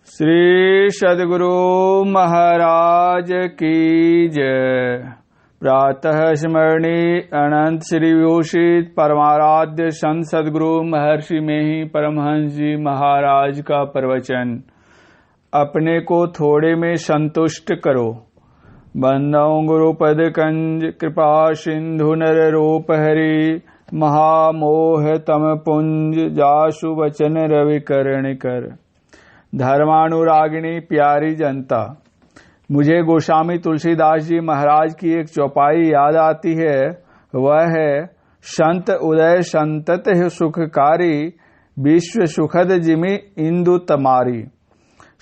श्री सद्गुरु महाराज की जय। प्रातः स्मरणीय अनंत श्री विभूषित परमाराध्य संत सद्गुरु महर्षि में ही परमहंस जी महाराज का प्रवचन। अपने को थोड़े में संतुष्ट करो। बंदौ गुरुपद कंज कृपा सिंधु नर रूप हरि महामोह तम पुंज जासु वचन रवि करण कर। धर्मानुरागिणी प्यारी जनता, मुझे गोस्वामी तुलसीदास जी महाराज की एक चौपाई याद आती है। वह है संत उदय संतत सुखकारी विश्व सुखद जिमि इंदु तमारी।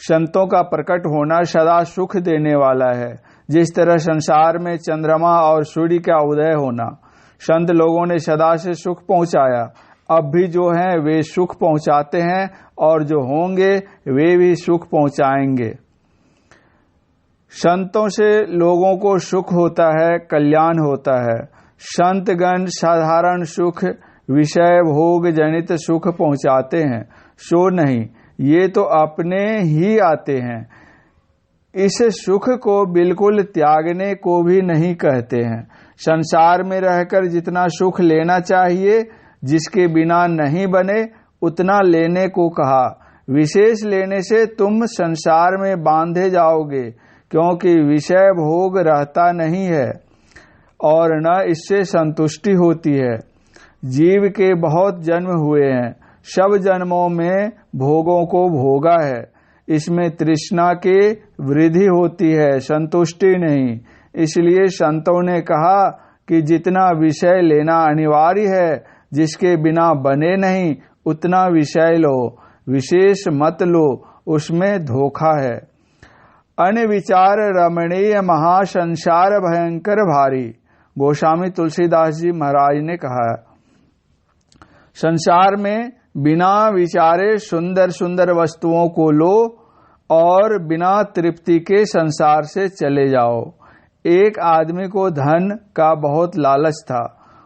संतों का प्रकट होना सदा सुख देने वाला है। जिस तरह संसार में चंद्रमा और सूर्य का उदय होना संत लोगों ने सदा से सुख पहुंचाया, अब भी जो हैं वे सुख पहुंचाते हैं और जो होंगे वे भी सुख पहुंचाएंगे। संतों से लोगों को सुख होता है, कल्याण होता है। संतगण साधारण सुख विषय भोग जनित सुख पहुंचाते हैं, सो नहीं, ये तो अपने ही आते हैं। इस सुख को बिल्कुल त्यागने को भी नहीं कहते हैं। संसार में रहकर जितना सुख लेना चाहिए, जिसके बिना नहीं बने, उतना लेने को कहा। विशेष लेने से तुम संसार में बांधे जाओगे, क्योंकि विषय भोग रहता नहीं है और न इससे संतुष्टि होती है। जीव के बहुत जन्म हुए हैं, सब जन्मों में भोगों को भोगा है। इसमें तृष्णा की वृद्धि होती है, संतुष्टि नहीं। इसलिए संतों ने कहा कि जितना विषय लेना अनिवार्य है, जिसके बिना बने नहीं, उतना विषय लो, विशेष मत लो, उसमें धोखा है। अनविचार रमणीय महासंसार भयंकर भारी। गोस्वामी तुलसीदास जी महाराज ने कहा, संसार में बिना विचारे सुंदर सुंदर वस्तुओं को लो और बिना तृप्ति के संसार से चले जाओ। एक आदमी को धन का बहुत लालच था।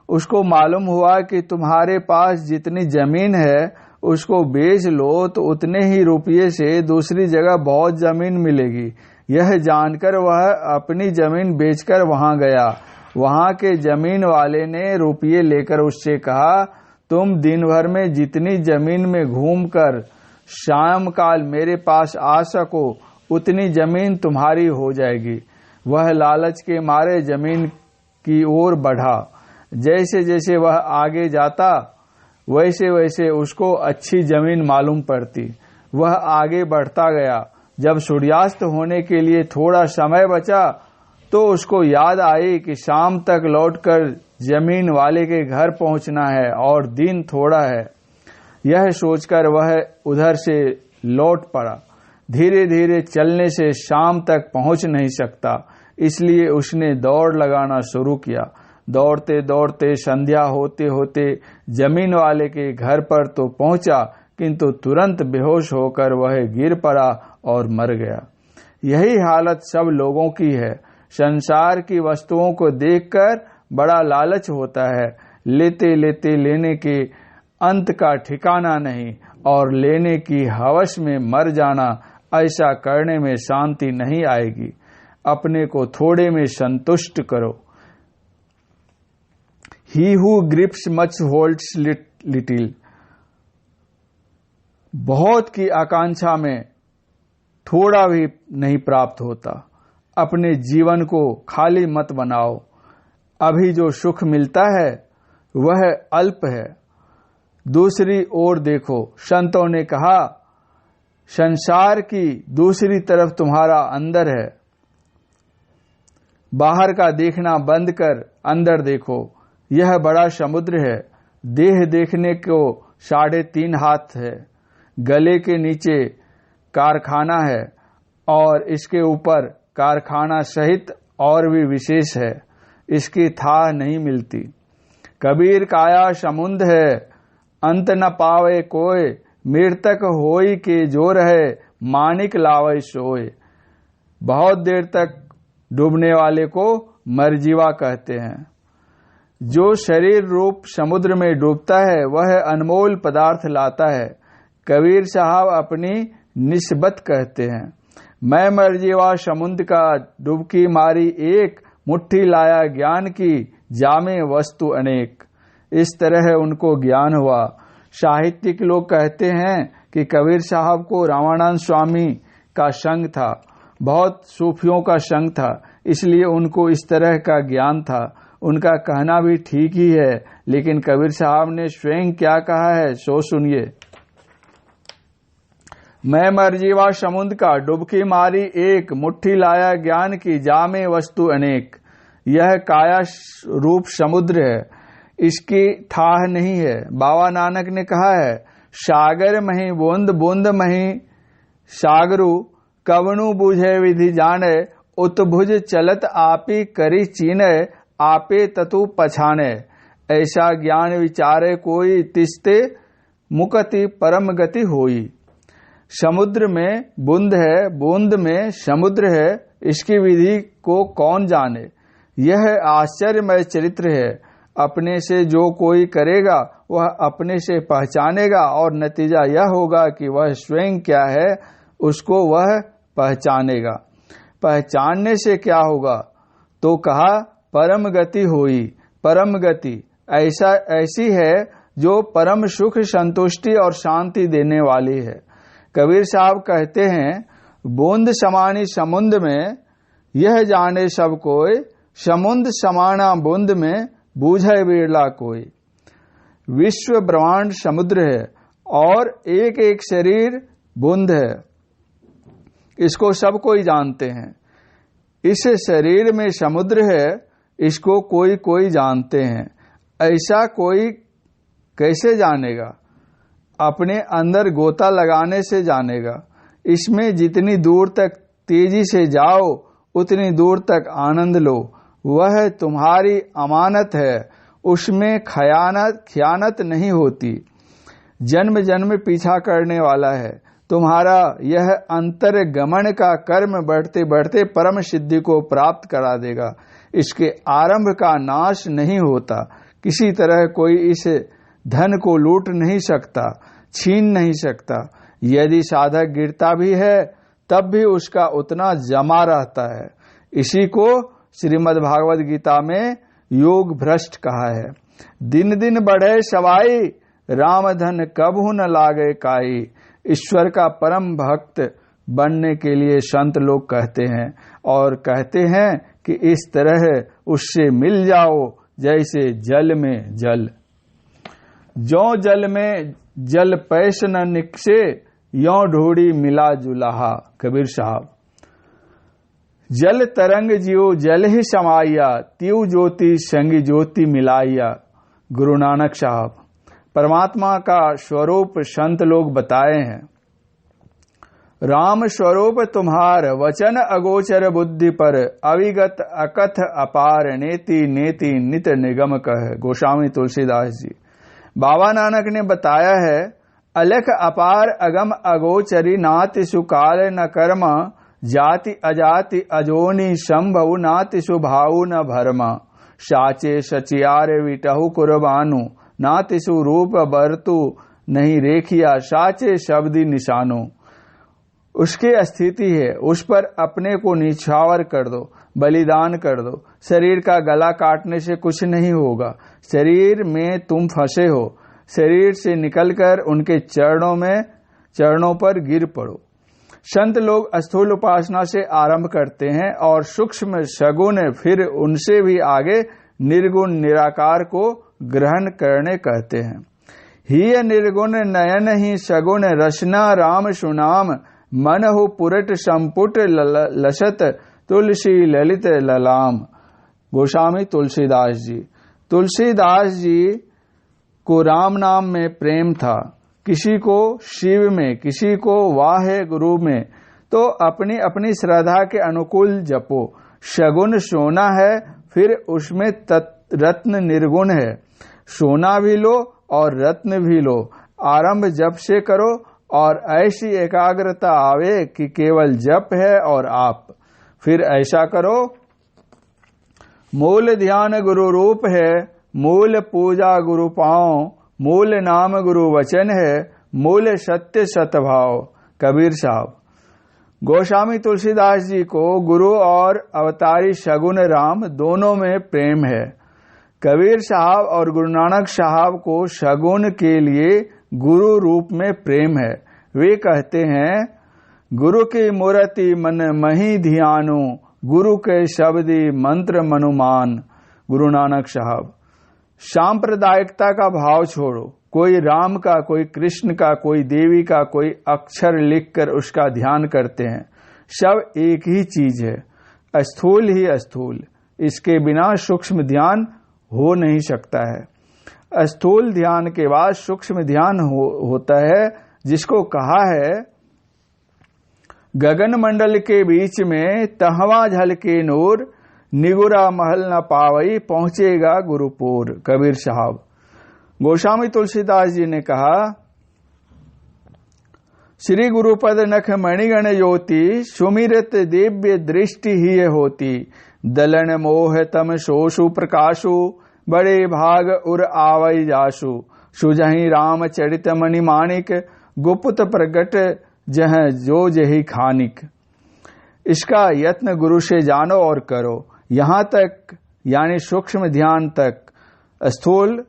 उसको मालूम हुआ कि तुम्हारे पास जितनी जमीन है उसको बेच लो तो उतने ही रुपये से दूसरी जगह बहुत जमीन मिलेगी। यह जानकर वह अपनी जमीन बेचकर वहां गया। वहां के जमीन वाले ने रुपये लेकर उससे कहा, तुम दिन भर में जितनी जमीन में घूमकर शाम काल मेरे पास आ सको, उतनी जमीन तुम्हारी हो जाएगी। वह लालच के मारे जमीन की ओर बढ़ा। जैसे जैसे वह आगे जाता वैसे वैसे उसको अच्छी जमीन मालूम पड़ती। वह आगे बढ़ता गया। जब सूर्यास्त होने के लिए थोड़ा समय बचा तो उसको याद आई कि शाम तक लौटकर जमीन वाले के घर पहुंचना है और दिन थोड़ा है। यह सोचकर वह उधर से लौट पड़ा। धीरे धीरे चलने से शाम तक पहुंच नहीं सकता, इसलिए उसने दौड़ लगाना शुरू किया। दौड़ते दौड़ते संध्या होते होते जमीन वाले के घर पर तो पहुंचा, किंतु तुरंत बेहोश होकर वह गिर पड़ा और मर गया। यही हालत सब लोगों की है। संसार की वस्तुओं को देखकर बड़ा लालच होता है। लेते लेते लेने के अंत का ठिकाना नहीं और लेने की हवस में मर जाना। ऐसा करने में शांति नहीं आएगी। अपने को थोड़े में संतुष्ट करो। He who grips much holds little। बहुत की आकांक्षा में थोड़ा भी नहीं प्राप्त होता। अपने जीवन को खाली मत बनाओ। अभी जो सुख मिलता है वह अल्प है। दूसरी ओर देखो। संतों ने कहा, संसार की दूसरी तरफ तुम्हारा अंदर है। बाहर का देखना बंद कर अंदर देखो। यह बड़ा समुद्र है। देह देखने को 3.5 हाथ है। गले के नीचे कारखाना है और इसके ऊपर कारखाना सहित और भी विशेष है। इसकी था नहीं मिलती। कबीर काया समुद्र है, अंत न पावे कोय। मृतक होई के जो रहे, मानिक लावे सोए। बहुत देर तक डूबने वाले को मरजीवा कहते हैं। जो शरीर रूप समुद्र में डूबता है वह अनमोल पदार्थ लाता है। कबीर साहब अपनी निस्बत कहते हैं। मैं मर्जीवा समुद्र का डुबकी मारी एक, मुट्ठी लाया ज्ञान की जामे वस्तु अनेक। इस तरह उनको ज्ञान हुआ। साहित्यिक लोग कहते हैं कि कबीर साहब को रामानंद स्वामी का संग था, बहुत सूफियों का संग था, इसलिए उनको इस तरह का ज्ञान था। उनका कहना भी ठीक ही है, लेकिन कबीर साहब ने स्वयं क्या कहा है सो सुनिए। मैं मर्जीवा समुद्र का डुबकी मारी एक, मुट्ठी लाया ज्ञान की जामे वस्तु अनेक। यह काया रूप समुद्र है, इसकी ठाह नहीं है। बाबा नानक ने कहा है, सागर मही बूंद बूंद मही सागरू, कवनु बुझे विधि जाने, उत्भुज चलत आपी करी चीने, आपे ततु पछाने। ऐसा ज्ञान विचारे कोई, तिस्ते मुकति परम गति होई। समुद्र में बूंद है, बूंद में समुद्र है, इसकी विधि को कौन जाने। यह आश्चर्यमय चरित्र है। अपने से जो कोई करेगा वह अपने से पहचानेगा, और नतीजा यह होगा कि वह स्वयं क्या है उसको वह पहचानेगा। पहचानने से क्या होगा, तो कहा परम गति होई। परम गति ऐसी है जो परम सुख, संतुष्टि और शांति देने वाली है। कबीर साहब कहते हैं, बूंद समानी समुद्र में यह जाने सब कोई, समुद्र समाना बूंद में बूझे बिरला कोई। विश्व ब्रह्मांड समुद्र है और एक एक शरीर बूंद है, इसको सब कोई जानते हैं। इस शरीर में समुद्र है, इसको कोई कोई जानते हैं। ऐसा कोई कैसे जानेगा, अपने अंदर गोता लगाने से जानेगा। इसमें जितनी दूर तक तेजी से जाओ उतनी दूर तक आनंद लो। वह तुम्हारी अमानत है, उसमें खयानत नहीं होती। जन्म जन्म पीछा करने वाला है। तुम्हारा यह अंतर गमन का कर्म बढ़ते बढ़ते परम सिद्धि को प्राप्त करा देगा। इसके आरंभ का नाश नहीं होता। किसी तरह कोई इस धन को लूट नहीं सकता, छीन नहीं सकता। यदि साधक गिरता भी है तब भी उसका उतना जमा रहता है। इसी को श्रीमद् भागवत गीता में योग भ्रष्ट कहा है। दिन दिन बढ़े सवाई, राम धन कबहू न लागे काई। ईश्वर का परम भक्त बनने के लिए संत लोग कहते हैं, और कहते हैं कि इस तरह उससे मिल जाओ जैसे जल में जल। जो जल में जल पैस न निकसे, यों ढूढ़ी मिला जुलाहा। कबीर साहब। जल तरंग जियो जल ही समाइया, त्यू ज्योति संगी ज्योति मिलाइया। गुरु नानक साहब। परमात्मा का स्वरूप संत लोग बताए हैं। राम स्वरूप तुम्हार, वचन अगोचर बुद्धि पर, अविगत अकथ अपार, नेति नेति नित निगम कह। गोस्वामी तुलसीदास जी। बाबा नानक ने बताया है, अलख अपार अगम अगोचरी, नाति सुकाल न कर्म, जाति अजाति अजोनी, संभव नाति सुभाऊ न भरमा। साचे सचियारे विटहु कुर्बानु, नाति सुरूप बरतु नहीं रेखिया, साचे शब्दी निशानो। उसकी स्थिति है, उस पर अपने को निछावर कर दो, बलिदान कर दो। शरीर का गला काटने से कुछ नहीं होगा। शरीर में तुम फंसे हो, शरीर से निकलकर उनके चरणों पर गिर पड़ो। संत लोग स्थूल उपासना से आरंभ करते हैं और सूक्ष्म सगुण, फिर उनसे भी आगे निर्गुण निराकार को ग्रहण करने कहते हैं। ही निर्गुण नयन ही सगुण, रचना राम सुनाम, मन हो पुरट संपुट लसत, तुलसी ललित ललाम। गोस्वामी तुलसीदास जी। तुलसीदास जी को राम नाम में प्रेम था, किसी को शिव में, किसी को वाहे गुरु में। तो अपनी अपनी श्रद्धा के अनुकूल जपो। सगुण सोना है, फिर उसमें रत्न निर्गुण है। सोना भी लो और रत्न भी लो। आरंभ जप से करो और ऐसी एकाग्रता आवे कि केवल जप है और आप। फिर ऐसा करो, मूल ध्यान गुरु रूप है, मूल पूजा गुरु पाओ, मूल नाम गुरु वचन है, मूल सत्य सतभाव। कबीर साहब। गोस्वामी तुलसीदास जी को गुरु और अवतारी शगुन राम दोनों में प्रेम है। कबीर साहब और गुरु नानक साहब को शगुन के लिए गुरु रूप में प्रेम है। वे कहते हैं, गुरु की मूर्ति मन मही ध्यानु, गुरु के शब्दी मंत्र मनुमान। गुरु नानक साहब। सांप्रदायिकता का भाव छोड़ो, कोई राम का, कोई कृष्ण का, कोई देवी का, कोई अक्षर लिखकर उसका ध्यान करते हैं। सब एक ही चीज है, स्थूल ही स्थूल। इसके बिना सूक्ष्म ध्यान हो नहीं सकता है। स्थूल ध्यान के बाद सूक्ष्म ध्यान होता है, जिसको कहा है, गगन मंडल के बीच में तहवा झलके नूर, निगुरा महल न पावई, पहुंचेगा गुरुपुर। कबीर साहब। गोस्वामी तुलसीदास जी ने कहा, श्री गुरुपद नख मणिगण ज्योति, सुमिरत दिव्य दृष्टि ही होती। दलन मोह तम शोषु प्रकाशु, बड़े भाग उर आवई जासु। सुजहि राम चरित मणि माणिक, गुप्त प्रगट जह जो जही खानिक। इसका यत्न गुरु से जानो और करो। यहां तक यानी सूक्ष्म ध्यान तक स्थूल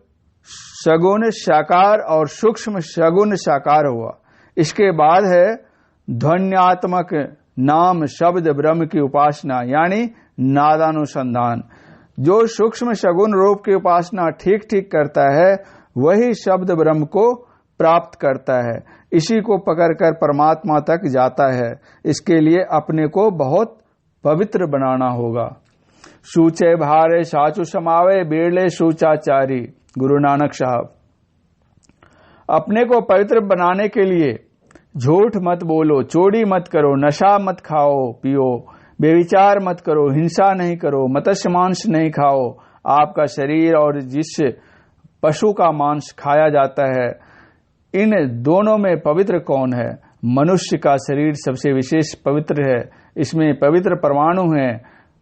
सगुण साकार और सूक्ष्म सगुण साकार हुआ। इसके बाद है ध्वन्यात्मक नाम शब्द ब्रह्म की उपासना यानी नादानुसंधान। जो सूक्ष्म सगुण रूप की उपासना ठीक ठीक करता है वही शब्द ब्रह्म को प्राप्त करता है। इसी को पकड़कर परमात्मा तक जाता है। इसके लिए अपने को बहुत पवित्र बनाना होगा। सूचे भारे साचु समावे, बेड़ले सूचाचारी। गुरु नानक साहब। अपने को पवित्र बनाने के लिए झूठ मत बोलो, चोरी मत करो, नशा मत खाओ पियो, बेविचार मत करो, हिंसा नहीं करो, मत्स्य मांस नहीं खाओ। आपका शरीर और जिस पशु का मांस खाया जाता है, इन दोनों में पवित्र कौन है? मनुष्य का शरीर सबसे विशेष पवित्र है। इसमें पवित्र परमाणु हैं।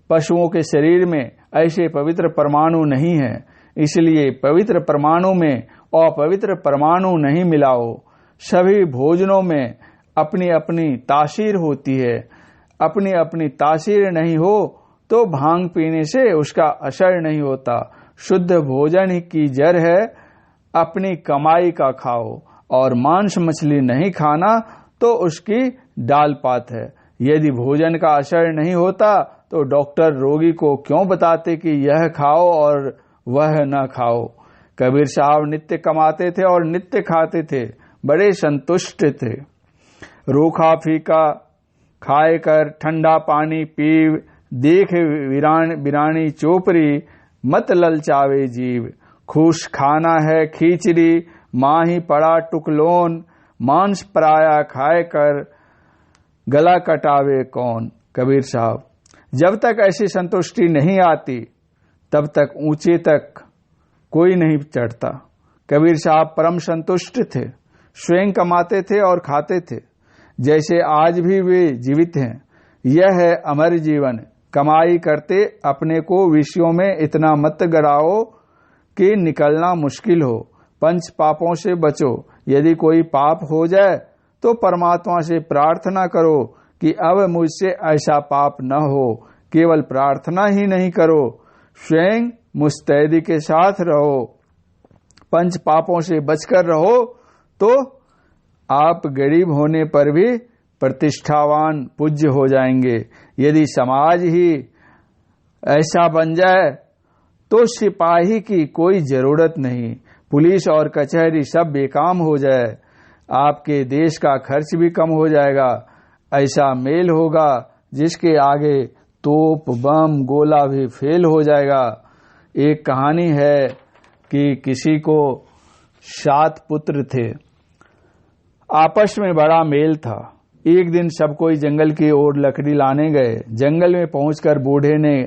पशुओं के शरीर में ऐसे पवित्र परमाणु नहीं है। इसलिए पवित्र परमाणु में अपवित्र परमाणु नहीं मिलाओ। सभी भोजनों में अपनी अपनी तासीर होती है। अपनी अपनी तासीर नहीं हो तो भांग पीने से उसका असर नहीं होता। शुद्ध भोजन की जड़ है, अपनी कमाई का खाओ। और मांस मछली नहीं खाना तो उसकी डाल पात है। यदि भोजन का असर नहीं होता तो डॉक्टर रोगी को क्यों बताते कि यह खाओ और वह न खाओ। कबीर साहब नित्य कमाते थे और नित्य खाते थे, बड़े संतुष्ट थे। रूखा फीका खाए कर ठंडा पानी पीव, देख बिरानी चोपड़ी, मत ललचावे जीव। खुश खाना है खींचड़ी, माही पड़ा टुकलोन, मांस पराया खाए कर गला कटावे कौन। कबीर साहब। जब तक ऐसी संतुष्टि नहीं आती तब तक ऊंचे तक कोई नहीं चढ़ता। कबीर साहब परम संतुष्ट थे, स्वयं कमाते थे और खाते थे, जैसे आज भी वे जीवित हैं। यह है अमर जीवन। कमाई करते अपने को विषयों में इतना मत गड़ाओ कि निकलना मुश्किल हो। पंच पापों से बचो। यदि कोई पाप हो जाए तो परमात्मा से प्रार्थना करो कि अब मुझसे ऐसा पाप न हो। केवल प्रार्थना ही नहीं करो, स्वयं मुस्तैदी के साथ रहो। पंच पापों से बचकर रहो तो आप गरीब होने पर भी प्रतिष्ठावान पूज्य हो जाएंगे। यदि समाज ही ऐसा बन जाए तो सिपाही की कोई जरूरत नहीं, पुलिस और कचहरी सब बेकाम हो जाए, आपके देश का खर्च भी कम हो जाएगा। ऐसा मेल होगा जिसके आगे तोप बम गोला भी फेल हो जाएगा। एक कहानी है कि किसी को 7 पुत्र थे, आपस में बड़ा मेल था। एक दिन सब कोई जंगल की ओर लकड़ी लाने गए। जंगल में पहुंचकर बूढ़े ने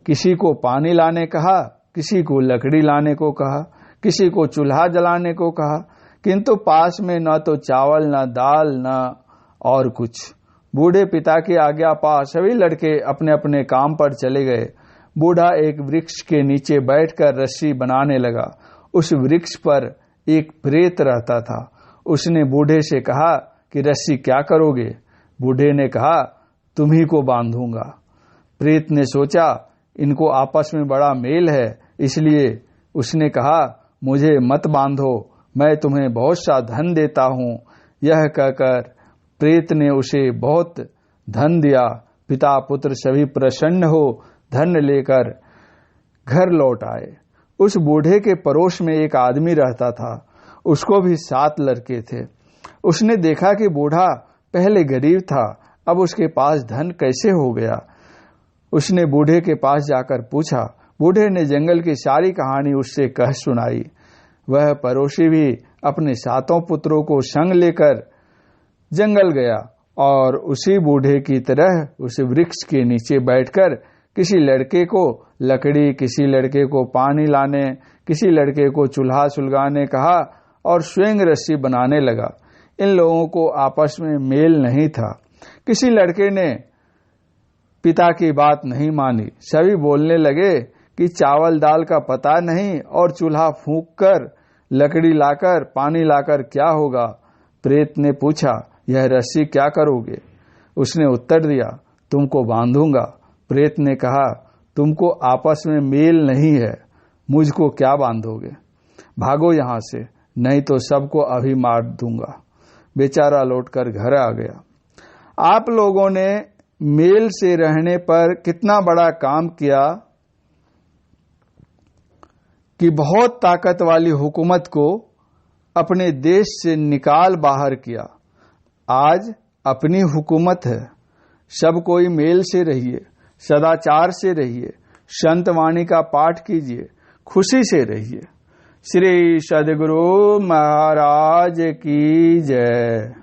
किसी को पानी लाने कहा, किसी को लकड़ी लाने को कहा, किसी को चूल्हा जलाने को कहा, किंतु पास में न तो चावल न दाल न और कुछ। बूढ़े पिता की आज्ञा पा सभी लड़के अपने अपने काम पर चले गए। बूढ़ा एक वृक्ष के नीचे बैठकर रस्सी बनाने लगा। उस वृक्ष पर एक प्रेत रहता था। उसने बूढ़े से कहा कि रस्सी क्या करोगे? बूढ़े ने कहा, तुम्ही को बांधूंगा। प्रेत ने सोचा इनको आपस में बड़ा मेल है, इसलिए उसने कहा, मुझे मत बांधो, मैं तुम्हें बहुत सा धन देता हूं। यह कहकर प्रेत ने उसे बहुत धन दिया। पिता पुत्र सभी प्रसन्न हो धन लेकर घर लौट आए। उस बूढ़े के पड़ोस में एक आदमी रहता था, उसको भी 7 लड़के थे। उसने देखा कि बूढ़ा पहले गरीब था, अब उसके पास धन कैसे हो गया। उसने बूढ़े के पास जाकर पूछा। बूढ़े ने जंगल की सारी कहानी उससे कह सुनाई। वह पड़ोसी भी अपने 7 पुत्रों को संग लेकर जंगल गया और उसी बूढ़े की तरह उस वृक्ष के नीचे बैठकर किसी लड़के को लकड़ी, किसी लड़के को पानी लाने, किसी लड़के को चूल्हा सुलगाने कहा और स्वयं रस्सी बनाने लगा। इन लोगों को आपस में मेल नहीं था। किसी लड़के ने पिता की बात नहीं मानी। सभी बोलने लगे कि चावल दाल का पता नहीं और चूल्हा फूंक कर, लकड़ी लाकर, पानी लाकर क्या होगा। प्रेत ने पूछा, यह रस्सी क्या करोगे? उसने उत्तर दिया, तुमको बांधूंगा। प्रेत ने कहा, तुमको आपस में मेल नहीं है, मुझको क्या बांधोगे? भागो यहां से, नहीं तो सबको अभी मार दूंगा। बेचारा लौटकर घर आ गया। आप लोगों ने मेल से रहने पर कितना बड़ा काम किया कि बहुत ताकत वाली हुकूमत को अपने देश से निकाल बाहर किया। आज अपनी हुकूमत है। सब कोई मेल से रहिए, सदाचार से रहिए, संत वाणी का पाठ कीजिए, खुशी से रहिए। श्री सद्गुरु महाराज की जय।